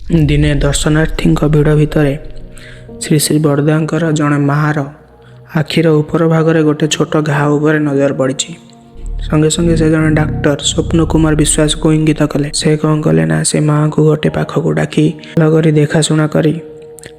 दिने दर्शनार्थी भिड़ भितर श्री श्री बरदांकर जड़े मार आखिर ऊपर भागरे गोटे छोट घा उपर नजर पड़ी। संगे संगे से जड़े डाक्टर स्वप्न कुमार विश्वास को इंगित कले। से कौन कले ना से माँ को गोटे पाख को डाकी लगरी देखाशुना करी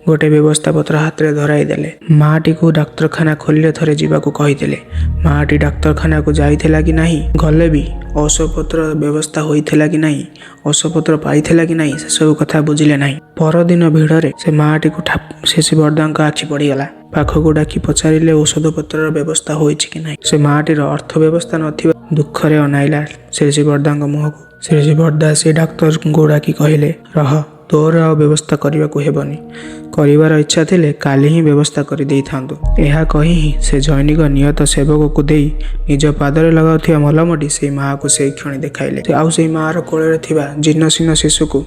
गोटे व्यवस्था पत्र हाथ में धराई देले। माटी को डाक्तरखाना खोलिले थरे जीवाकू कहिथिले। माटी डाक्तरखाना को जाइथिला कि नाही, गले भी औषधपत्र व्यवस्था होइथिला कि नाही, औषधपत्र पाइथिला कि नाही, से सब कथा बुझिले नाही। परदिन भिड़रे से माटी को शेषी बरदांक आखि पड़ीगला। पाखकू डाकी पचारिले औषधपत्र व्यवस्था होइछि कि नाही। से माटीर अर्थ व्यवस्था नथिबा दुखरे अनाइला शेषी बरदांक मुहको। शेषी बरदा से डाक्तर को डाकी कहिले, रह तोर आ व्यवस्था करने को हेबनी, करिवार इच्छा थिले काली ही व्यवस्था कर दे थांतु। यह कही ही से जैनिक नियत सेवक को देई निज पादरे लगाउथिया मलमटी से माँ को से क्षण देखाइले। आउ से माँ कोଳରେ थिबा जीर्ण शीर्ण शिशु को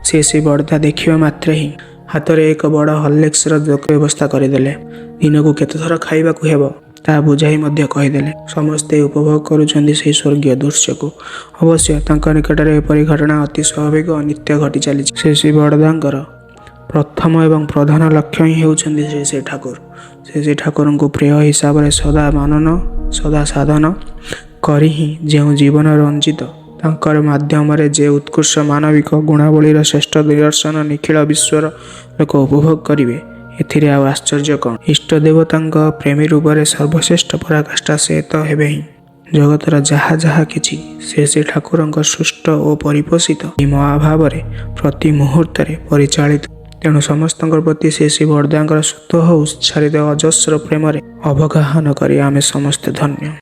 से बड़दा देखिबा मात्रे ही हाथ में एक बड़ हॉर्लिक्स व्यवस्था करदेले। दिन को केते थर खाइबा को हेबो ता बुझाई मध्य कहीदेले। समस्ते उपभोग करुछन्ति से स्वर्गीय दृश्य को। अवश्य तांका निकटरे एपरी घटना अति स्वाभाविक और नित्य घटी चली। श्री बरदांकर प्रथम एवं प्रधान लक्ष्य ही होउछन्ति श्री श्री ठाकुर। श्री श्री ठाकुर को प्रिय हिसाब से सदा मानन सदा साधन करी ही जो जीवन रंजित तांकर माध्यम जे उत्कृष्ट मानविक गुणावलीर श्रेष्ठ निदर्शन निखिल विश्वर लोक उपभोग करिवे एथिरे आ आश्चर्य कौन। इष्ट देवता प्रेमी रूप से सर्वश्रेष्ठ पराकाष्ठा से तो हेबे ही। जगतर जहा जहा किछि से श्री ठाकुर सृष्ट और परिपोषित महाभाव प्रति मुहूर्त परिचालित। तेणु समस्त प्रति से श्री बरदांकर सुत हो उत्साहित अजस्र प्रेम अवगाहन करी आमे समस्ते धन्य।